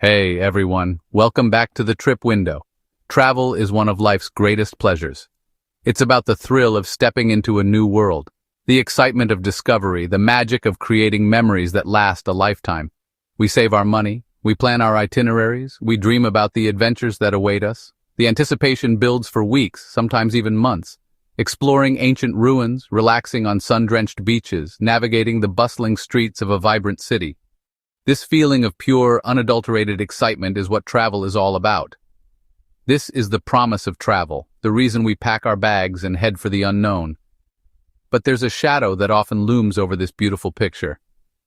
Hey everyone, welcome back to the Trip Window. Travel is one of life's greatest pleasures. It's about the thrill of stepping into a new world, the excitement of discovery, the magic of creating memories that last a lifetime. We save our money, we plan our itineraries, we dream about the adventures that await us. The anticipation builds for weeks, sometimes even months. Exploring ancient ruins, relaxing on sun-drenched beaches, navigating the bustling streets of a vibrant city. This feeling of pure, unadulterated excitement is what travel is all about. This is the promise of travel, the reason we pack our bags and head for the unknown. But there's a shadow that often looms over this beautiful picture.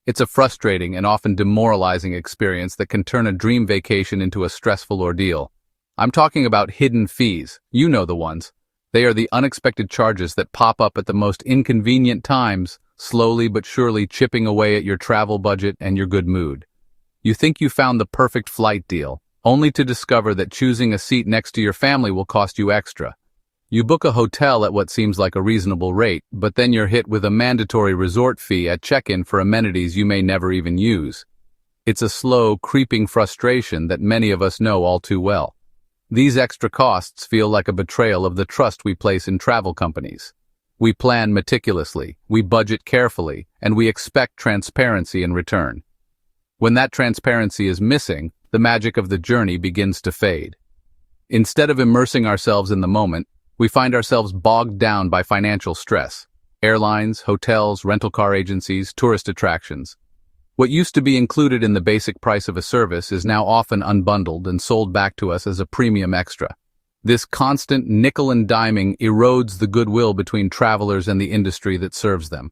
It's a frustrating and often demoralizing experience that can turn a dream vacation into a stressful ordeal. I'm talking about hidden fees. You know the ones. They are the unexpected charges that pop up at the most inconvenient times, slowly but surely chipping away at your travel budget and your good mood. You think you found the perfect flight deal, only to discover that choosing a seat next to your family will cost you extra. You book a hotel at what seems like a reasonable rate, but then you're hit with a mandatory resort fee at check-in for amenities you may never even use. It's a slow, creeping frustration that many of us know all too well. These extra costs feel like a betrayal of the trust we place in travel companies. We plan meticulously, we budget carefully, and we expect transparency in return. When that transparency is missing, the magic of the journey begins to fade. Instead of immersing ourselves in the moment, we find ourselves bogged down by financial stress. Airlines, hotels, rental car agencies, tourist attractions. What used to be included in the basic price of a service is now often unbundled and sold back to us as a premium extra. This constant nickel and diming erodes the goodwill between travelers and the industry that serves them.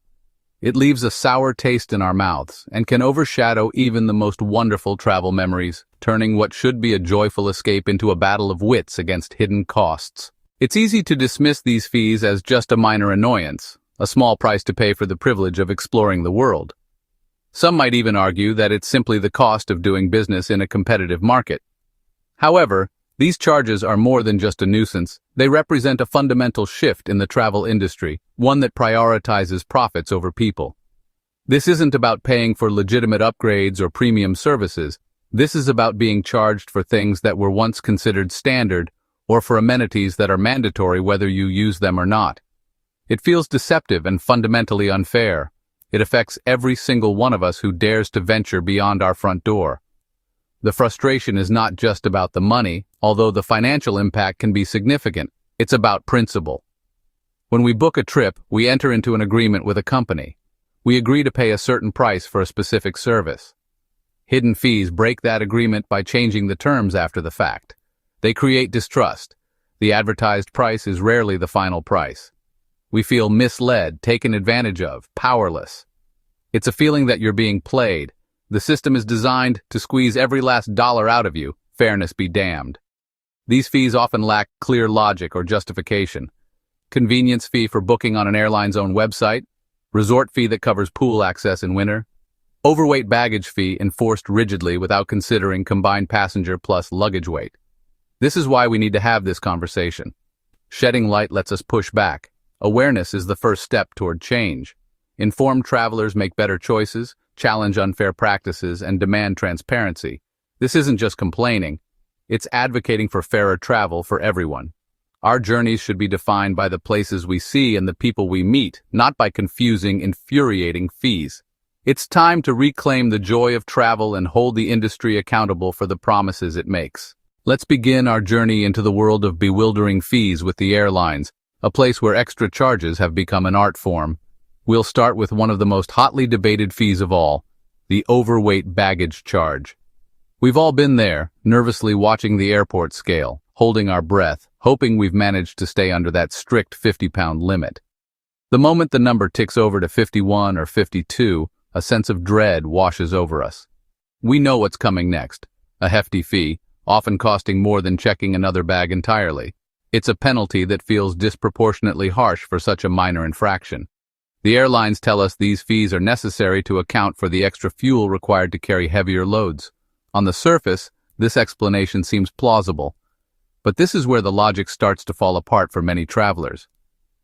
It leaves a sour taste in our mouths and can overshadow even the most wonderful travel memories, turning what should be a joyful escape into a battle of wits against hidden costs. It's easy to dismiss these fees as just a minor annoyance, a small price to pay for the privilege of exploring the world. Some might even argue that it's simply the cost of doing business in a competitive market. However, these charges are more than just a nuisance. They represent a fundamental shift in the travel industry, one that prioritizes profits over people. This isn't about paying for legitimate upgrades or premium services. This is about being charged for things that were once considered standard, or for amenities that are mandatory whether you use them or not. It feels deceptive and fundamentally unfair. It affects every single one of us who dares to venture beyond our front door. The frustration is not just about the money, although the financial impact can be significant. It's about principle. When we book a trip, we enter into an agreement with a company. We agree to pay a certain price for a specific service. Hidden fees break that agreement by changing the terms after the fact. They create distrust. The advertised price is rarely the final price. We feel misled, taken advantage of, powerless. It's a feeling that you're being played. The system is designed to squeeze every last dollar out of you, fairness be damned. These fees often lack clear logic or justification. Convenience fee for booking on an airline's own website, resort fee that covers pool access in winter, overweight baggage fee enforced rigidly without considering combined passenger plus luggage weight. This is why we need to have this conversation. Shedding light lets us push back. Awareness is the first step toward change. Informed travelers make better choices, challenge unfair practices, and demand transparency. This isn't just complaining. It's advocating for fairer travel for everyone. Our journeys should be defined by the places we see and the people we meet, not by confusing, infuriating fees. It's time to reclaim the joy of travel and hold the industry accountable for the promises it makes. Let's begin our journey into the world of bewildering fees with the airlines, a place where extra charges have become an art form. We'll start with one of the most hotly debated fees of all, the overweight baggage charge. We've all been there, nervously watching the airport scale, holding our breath, hoping we've managed to stay under that strict 50-pound limit. The moment the number ticks over to 51 or 52, a sense of dread washes over us. We know what's coming next, a hefty fee, often costing more than checking another bag entirely. It's a penalty that feels disproportionately harsh for such a minor infraction. The airlines tell us these fees are necessary to account for the extra fuel required to carry heavier loads. On the surface, this explanation seems plausible. But this is where the logic starts to fall apart for many travelers.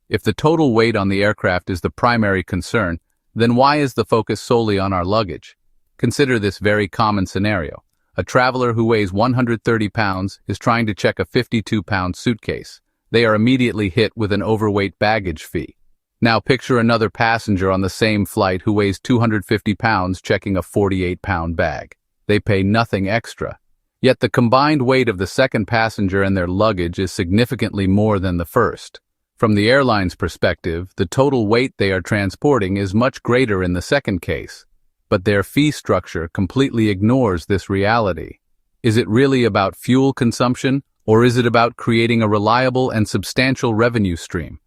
If the total weight on the aircraft is the primary concern, then why is the focus solely on our luggage? Consider this very common scenario. A traveler who weighs 130 pounds is trying to check a 52-pound suitcase. They are immediately hit with an overweight baggage fee. Now picture another passenger on the same flight who weighs 250 pounds checking a 48-pound bag. They pay nothing extra. Yet the combined weight of the second passenger and their luggage is significantly more than the first. From the airline's perspective, the total weight they are transporting is much greater in the second case. But their fee structure completely ignores this reality. Is it really about fuel consumption, or is it about creating a reliable and substantial revenue stream?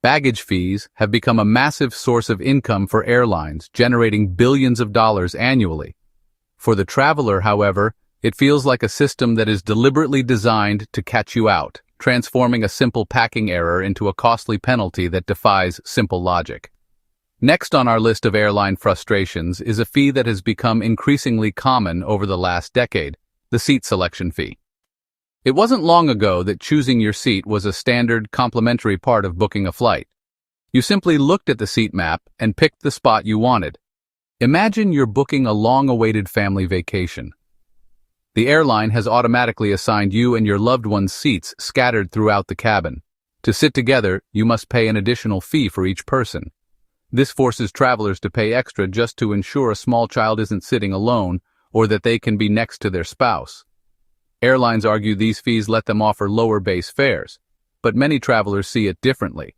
Baggage fees have become a massive source of income for airlines, generating billions of dollars annually. For the traveler, however, it feels like a system that is deliberately designed to catch you out, transforming a simple packing error into a costly penalty that defies simple logic. Next on our list of airline frustrations is a fee that has become increasingly common over the last decade: the seat selection fee. It wasn't long ago that choosing your seat was a standard, complimentary part of booking a flight. You simply looked at the seat map and picked the spot you wanted. Imagine you're booking a long-awaited family vacation. The airline has automatically assigned you and your loved one's seats scattered throughout the cabin. To sit together, you must pay an additional fee for each person. This forces travelers to pay extra just to ensure a small child isn't sitting alone or that they can be next to their spouse. Airlines argue these fees let them offer lower base fares, but many travelers see it differently.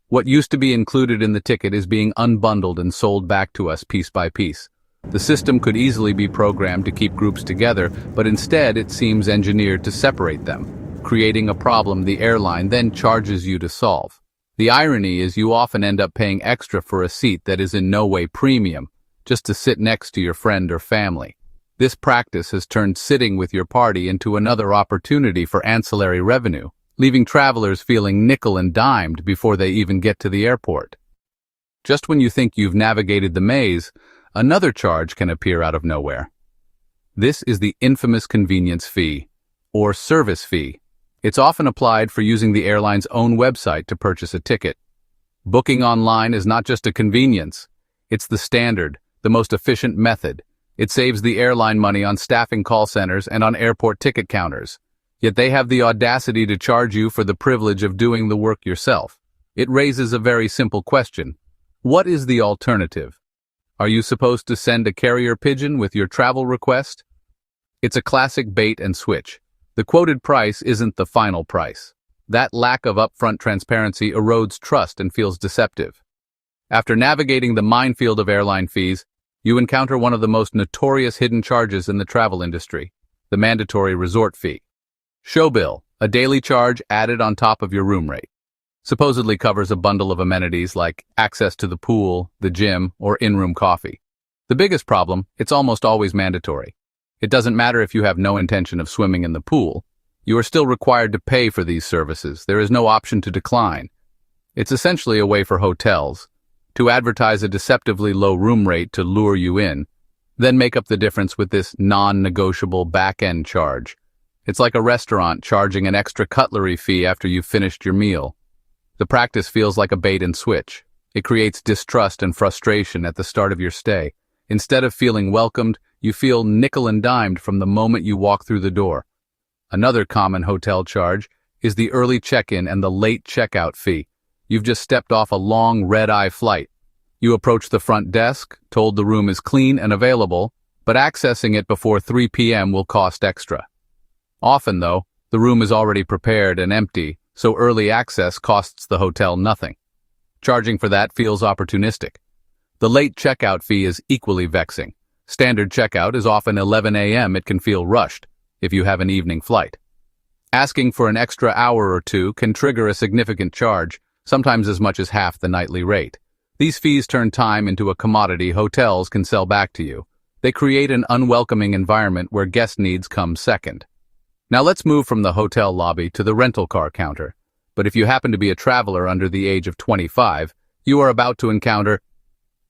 What used to be included in the ticket is being unbundled and sold back to us piece by piece. The system could easily be programmed to keep groups together, but instead it seems engineered to separate them, creating a problem the airline then charges you to solve. The irony is you often end up paying extra for a seat that is in no way premium, just to sit next to your friend or family. This practice has turned sitting with your party into another opportunity for ancillary revenue, leaving travelers feeling nickel and dimed before they even get to the airport. Just when you think you've navigated the maze, another charge can appear out of nowhere. This is the infamous convenience fee, or service fee. It's often applied for using the airline's own website to purchase a ticket. Booking online is not just a convenience. It's the standard, the most efficient method. It saves the airline money on staffing call centers and on airport ticket counters. Yet they have the audacity to charge you for the privilege of doing the work yourself. It raises a very simple question. What is the alternative? Are you supposed to send a carrier pigeon with your travel request? It's a classic bait and switch. The quoted price isn't the final price. That lack of upfront transparency erodes trust and feels deceptive. After navigating the minefield of airline fees, you encounter one of the most notorious hidden charges in the travel industry: the mandatory resort fee. Show bill, a daily charge added on top of your room rate. Supposedly covers a bundle of amenities like access to the pool, the gym, or in-room coffee. The biggest problem, it's almost always mandatory. It doesn't matter if you have no intention of swimming in the pool. You are still required to pay for these services. There is no option to decline. It's essentially a way for hotels to advertise a deceptively low room rate to lure you in, then make up the difference with this non-negotiable back-end charge. It's like a restaurant charging an extra cutlery fee after you've finished your meal. The practice feels like a bait and switch. It creates distrust and frustration at the start of your stay. Instead of feeling welcomed, you feel nickel and dimed from the moment you walk through the door. Another common hotel charge is the early check-in and the late checkout fee. You've just stepped off a long red-eye flight. You approach the front desk, told the room is clean and available, but accessing it before 3 p.m. will cost extra. Often, though, the room is already prepared and empty, so early access costs the hotel nothing. Charging for that feels opportunistic. The late checkout fee is equally vexing. Standard checkout is often 11 a.m. It can feel rushed if you have an evening flight. Asking for an extra hour or two can trigger a significant charge, sometimes as much as half the nightly rate. These fees turn time into a commodity hotels can sell back to you. They create an unwelcoming environment where guest needs come second. Now let's move from the hotel lobby to the rental car counter. But if you happen to be a traveler under the age of 25, you are about to encounter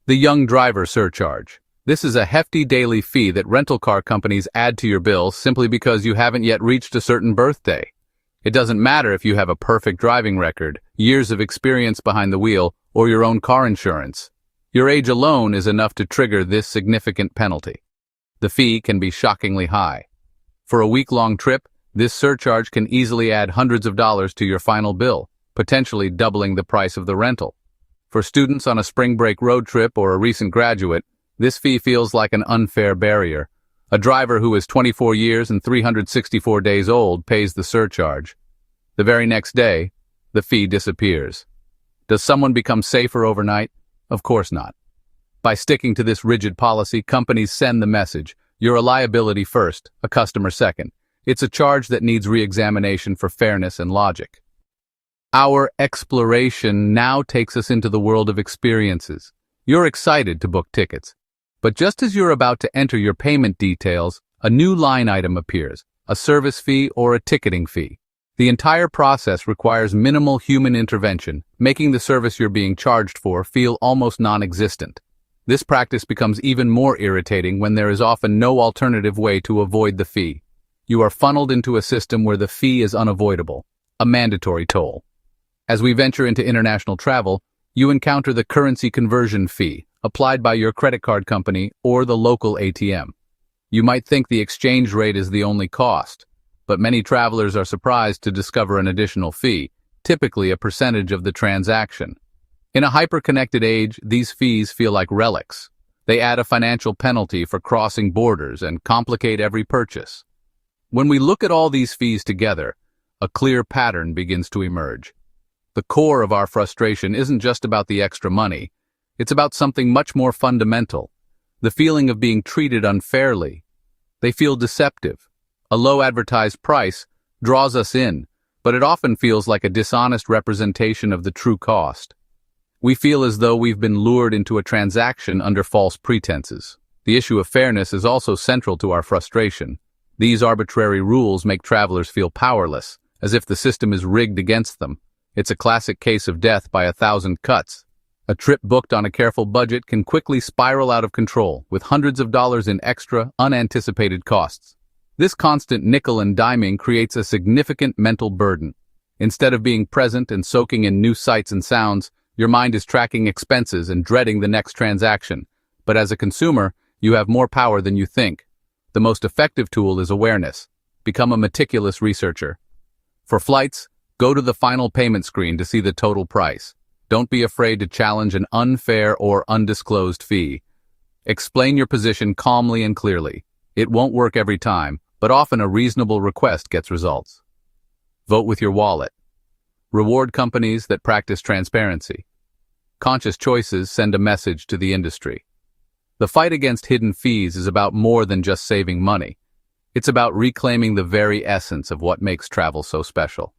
the young driver surcharge. This is a hefty daily fee that rental car companies add to your bill simply because you haven't yet reached a certain birthday. It doesn't matter if you have a perfect driving record, years of experience behind the wheel, or your own car insurance. Your age alone is enough to trigger this significant penalty. The fee can be shockingly high. For a week-long trip, this surcharge can easily add hundreds of dollars to your final bill, potentially doubling the price of the rental. For students on a spring break road trip or a recent graduate, this fee feels like an unfair barrier. A driver who is 24 years and 364 days old pays the surcharge. The very next day, the fee disappears. Does someone become safer overnight? Of course not. By sticking to this rigid policy, companies send the message, you're a liability first, a customer second. It's a charge that needs re-examination for fairness and logic. Our exploration now takes us into the world of experiences. You're excited to book tickets. But just as you're about to enter your payment details, a new line item appears, a service fee or a ticketing fee. The entire process requires minimal human intervention, making the service you're being charged for feel almost non-existent. This practice becomes even more irritating when there is often no alternative way to avoid the fee. You are funneled into a system where the fee is unavoidable, a mandatory toll. As we venture into international travel, you encounter the currency conversion fee, applied by your credit card company or the local ATM. You might think the exchange rate is the only cost, but many travelers are surprised to discover an additional fee, typically a percentage of the transaction. In a hyper-connected age, these fees feel like relics. They add a financial penalty for crossing borders and complicate every purchase. When we look at all these fees together, a clear pattern begins to emerge. The core of our frustration isn't just about the extra money. It's about something much more fundamental, the feeling of being treated unfairly. They feel deceptive. A low advertised price draws us in, but it often feels like a dishonest representation of the true cost. We feel as though we've been lured into a transaction under false pretenses. The issue of fairness is also central to our frustration. These arbitrary rules make travelers feel powerless, as if the system is rigged against them. It's a classic case of death by 1,000 cuts. A trip booked on a careful budget can quickly spiral out of control, with hundreds of dollars in extra, unanticipated costs. This constant nickel and diming creates a significant mental burden. Instead of being present and soaking in new sights and sounds, your mind is tracking expenses and dreading the next transaction. But as a consumer, you have more power than you think. The most effective tool is awareness. Become a meticulous researcher. For flights, go to the final payment screen to see the total price. Don't be afraid to challenge an unfair or undisclosed fee. Explain your position calmly and clearly. It won't work every time, but often a reasonable request gets results. Vote with your wallet. Reward companies that practice transparency. Conscious choices send a message to the industry. The fight against hidden fees is about more than just saving money. It's about reclaiming the very essence of what makes travel so special.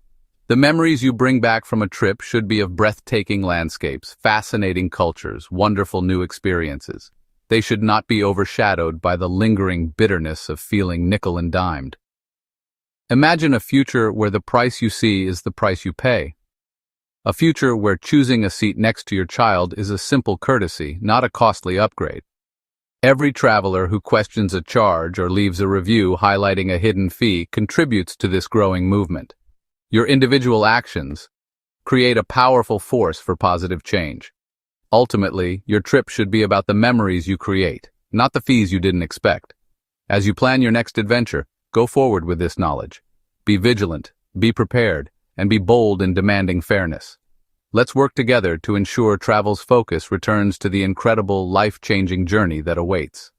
The memories you bring back from a trip should be of breathtaking landscapes, fascinating cultures, wonderful new experiences. They should not be overshadowed by the lingering bitterness of feeling nickel and dimed. Imagine a future where the price you see is the price you pay. A future where choosing a seat next to your child is a simple courtesy, not a costly upgrade. Every traveler who questions a charge or leaves a review highlighting a hidden fee contributes to this growing movement. Your individual actions create a powerful force for positive change. Ultimately, your trip should be about the memories you create, not the fees you didn't expect. As you plan your next adventure, go forward with this knowledge. Be vigilant, be prepared, and be bold in demanding fairness. Let's work together to ensure travel's focus returns to the incredible, life-changing journey that awaits.